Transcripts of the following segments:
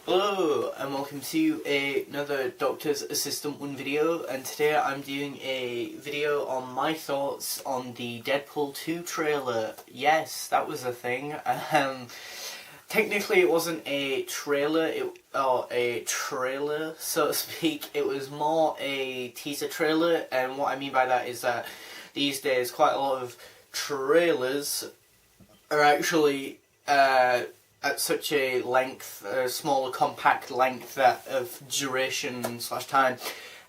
Hello and welcome to another Doctor's Assistant 1 video, and today I'm doing a video on my thoughts on the Deadpool 2 trailer. Yes, that was a thing. Technically it wasn't a trailer, or a trailer so to speak, it was more a teaser trailer, and what I mean by that is that these days quite a lot of trailers are actually at such a length, a smaller compact length of duration / time,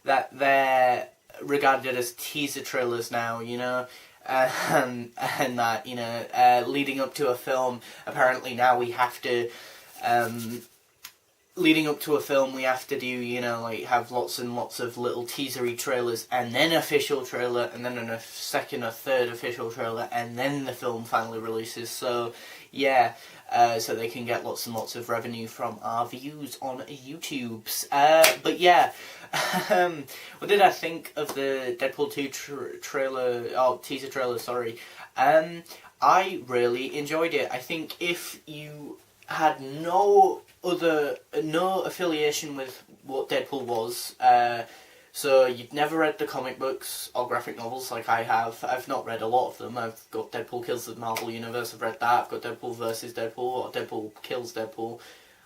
that they're regarded as teaser trailers now, you know, and that, you know, leading up to a film, apparently now we have to, leading up to a film we have to do, you know, like have lots and lots of little teasery trailers, and then official trailer, and then a second or third official trailer, and then the film finally releases. So yeah, so they can get lots and lots of revenue from our views on YouTube. But yeah, what did I think of the Deadpool 2 trailer, teaser trailer, sorry. I really enjoyed it. I think if you had no affiliation with what Deadpool was, so you'd never read the comic books or graphic novels like I have. I've not read a lot of them. I've got Deadpool Kills the Marvel Universe, I've read that. I've got Deadpool vs. Deadpool, or Deadpool Kills Deadpool.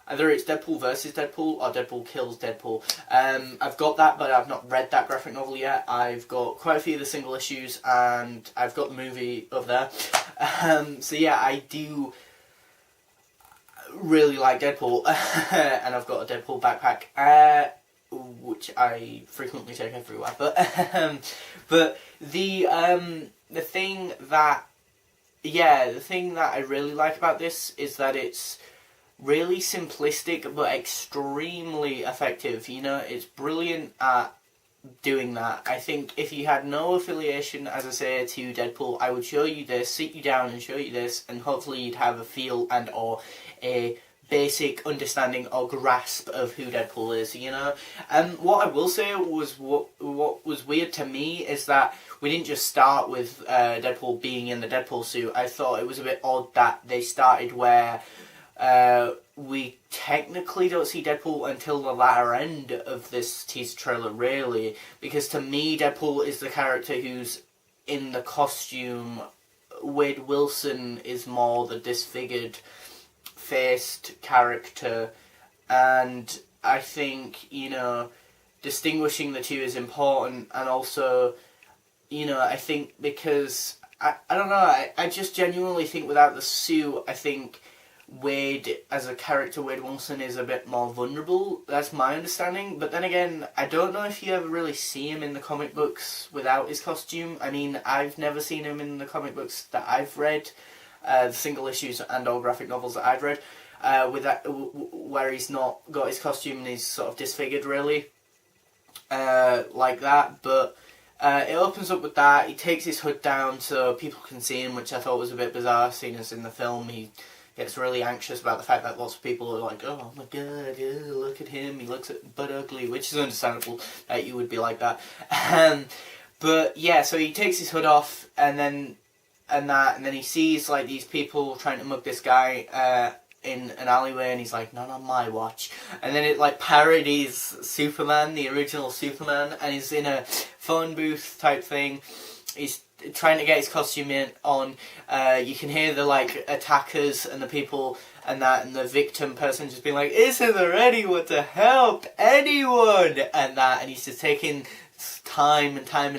Either it's Deadpool vs. Deadpool or Deadpool Kills Deadpool. I've got that, but I've not read that graphic novel yet. I've got quite a few of the single issues, and I've got the movie over there. So yeah, I do really like Deadpool, and I've got a Deadpool backpack, which I frequently take everywhere. But the thing that I really like about this is that it's really simplistic but extremely effective. You know, it's brilliant at doing that. I think if you had no affiliation, as I say, to Deadpool, I would show you this, sit you down and show you this, and hopefully you'd have a feel and or a basic understanding or grasp of who Deadpool is, you know. And what I will say was what was weird to me is that we didn't just start with Deadpool being in the Deadpool suit. I thought it was a bit odd that they started where we technically don't see Deadpool until the latter end of this teaser trailer, really, because to me Deadpool is the character who's in the costume. Wade Wilson is more the disfigured faced character, and I think, you know, distinguishing the two is important. And also, you know, I think because I don't know, I just genuinely think without the suit, I think Wade, as a character, Wade Wilson, is a bit more vulnerable. That's my understanding. But then again, I don't know if you ever really see him in the comic books without his costume. I mean, I've never seen him in the comic books that I've read, the single issues and all graphic novels that I've read, with that where he's not got his costume and he's sort of disfigured, really, like that. But it opens up with that. He takes his hood down so people can see him, which I thought was a bit bizarre, seeing as in the film he gets really anxious about the fact that lots of people are like, oh my god, look at him, he looks but ugly, which is understandable that you would be like that. But yeah, so he takes his hood off, and then he sees like these people trying to mug this guy in an alleyway, and he's like, not on my watch. And then it like parodies Superman, the original Superman, and he's in a phone booth type thing. He's trying to get his costume on. You can hear the like attackers and the people and the victim person just being like, isn't there anyone to help anyone, and he's just taking time and time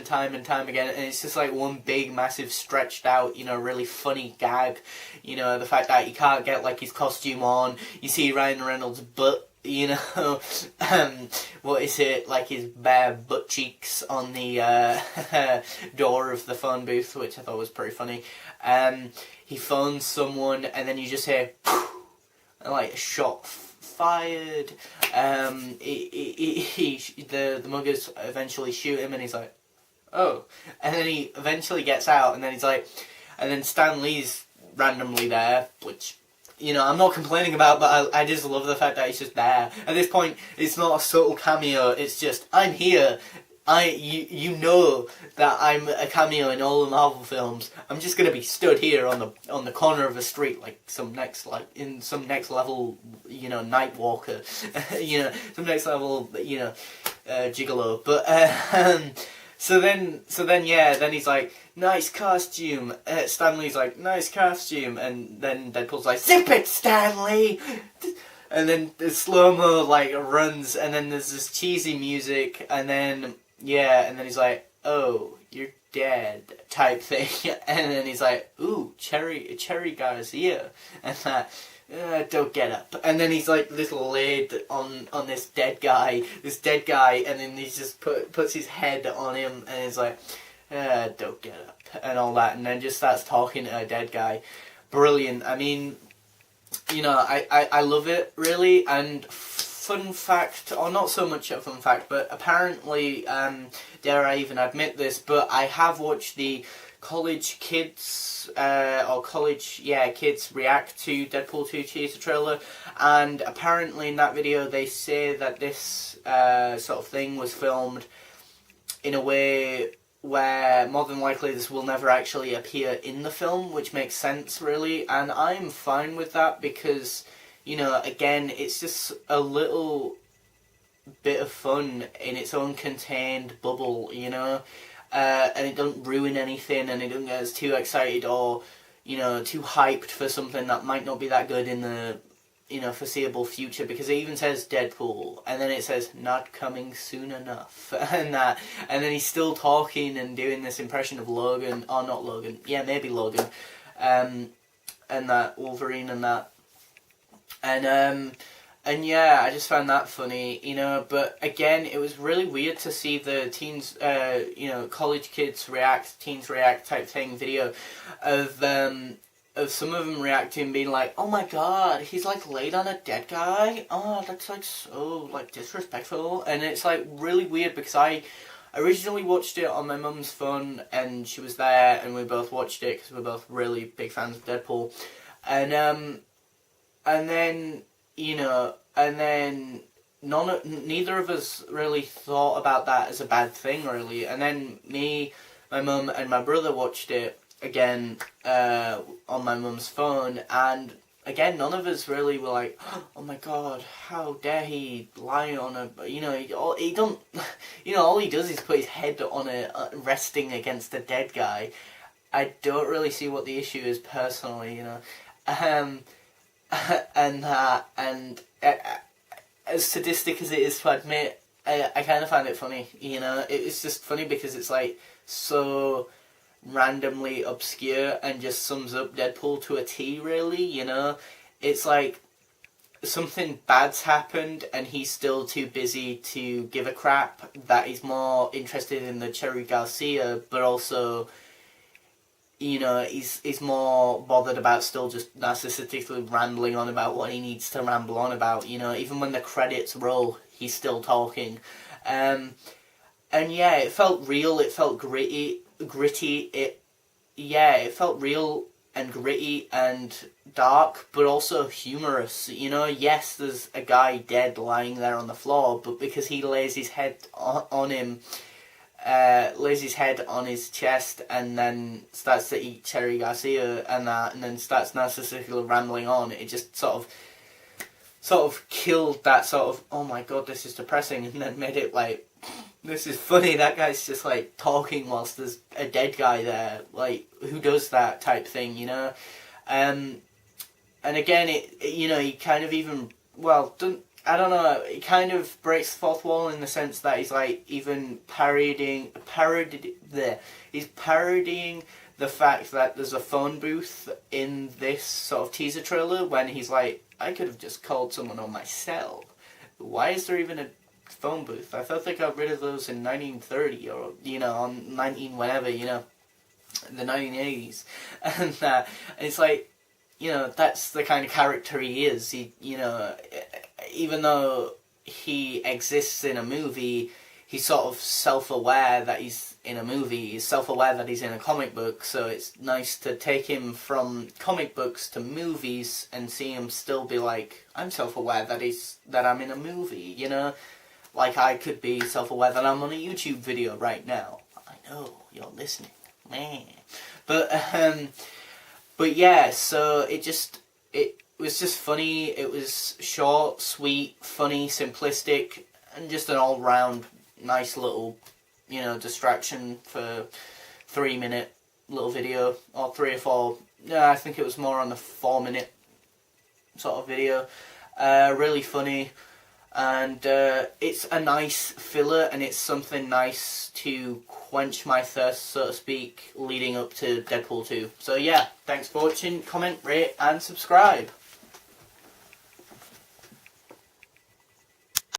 again, and it's just like one big massive stretched out, you know, really funny gag. You know, the fact that he can't get like his costume on, you see Ryan Reynolds' butt, you know, what is it, like his bare butt cheeks on the door of the phone booth, which I thought was pretty funny. He phones someone, and then you just hear like a shot fired. The muggers eventually shoot him, and he's like, oh, and then he eventually gets out, and then he's like, and then Stan Lee's randomly there, which, you know, I'm not complaining about, but I just love the fact that he's just there. At this point, it's not a subtle cameo, it's just, I'm here, you know that I'm a cameo in all the Marvel films. I'm just gonna be stood here on the corner of a street like some next level, night walker, some next level, gigolo. But so then yeah, then he's like, nice costume. Stanley's like, nice costume, and then Deadpool's like, zip it, Stanley. And then the slow-mo runs, and then there's this cheesy music, and then he's like, oh, you're dead, type thing. And then he's like, ooh, Cherry Garcia. And don't get up. And then he's like little laid on this dead guy, and then he just puts his head on him, and he's like, don't get up, and all that, and then just starts talking to a dead guy. Brilliant. I mean, I love it, really. And fun fact, or not so much a fun fact, but apparently, dare I even admit this, but I have watched the college kids, kids react to Deadpool 2 teaser trailer, and apparently in that video they say that this sort of thing was filmed in a way where more than likely this will never actually appear in the film, which makes sense, really, and I'm fine with that because, again, it's just a little bit of fun in its own contained bubble, and it doesn't ruin anything, and it doesn't get us too excited or, too hyped for something that might not be that good in the foreseeable future, because it even says Deadpool, and then it says not coming soon enough, and then he's still talking and doing this impression of Logan, or not Logan, yeah, maybe Logan, and that Wolverine and that, and yeah, I just found that funny, but again, it was really weird to see the teens, college kids react, teens react type thing video of some of them reacting, being like, oh my god, he's laid on a dead guy, oh, that's so disrespectful, and it's really weird because I originally watched it on my mum's phone, and she was there, and we both watched it because we're both really big fans of Deadpool, and then neither of us really thought about that as a bad thing, really, and then me, my mum, and my brother watched it again on my mum's phone, and again none of us really were like, oh my god, how dare he lie on a, all he does is put his head on resting against a dead guy. I don't really see what the issue is personally, and as sadistic as it is to admit, I kind of find it funny, it's just funny because it's so randomly obscure and just sums up Deadpool to a T, really, it's something bad's happened and he's still too busy to give a crap, that he's more interested in the Cherry Garcia, but also, he's more bothered about still just narcissistically rambling on about what he needs to ramble on about, even when the credits roll, he's still talking, and yeah, it felt real, it felt gritty, it felt real and gritty and dark, but also humorous, yes, there's a guy dead lying there on the floor, but because he lays his head on him, lays his head on his chest and then starts to eat Cherry Garcia and then starts narcissistically rambling on, it just sort of killed that sort of, oh my god, this is depressing, and then made it this is funny, that guy's just talking whilst there's a dead guy there, who does that type thing, and again, he kind of even, I don't know, he kind of breaks the fourth wall in the sense that he's even parodying the fact that there's a phone booth in this sort of teaser trailer, when he's like, I could have just called someone on my cell, why is there even a phone booth? I thought they got rid of those in 1930 or on 19 whatever, the 1980s, and it's that's the kind of character he is. He even though he exists in a movie, he's sort of self-aware that he's in a movie. He's self-aware that he's in a comic book. So it's nice to take him from comic books to movies and see him still be I'm self-aware that I'm in a movie. Like, I could be self-aware that I'm on a YouTube video right now. I know, you're listening. Man. But yeah, so it was just funny. It was short, sweet, funny, simplistic, and just an all-round nice little, distraction for 3-minute little video, or 3 or 4. Yeah, I think it was more on the 4-minute sort of video. Really funny, and it's a nice filler, and it's something nice to quench my thirst, so to speak, leading up to Deadpool 2. So yeah, thanks for watching, comment, rate, and subscribe.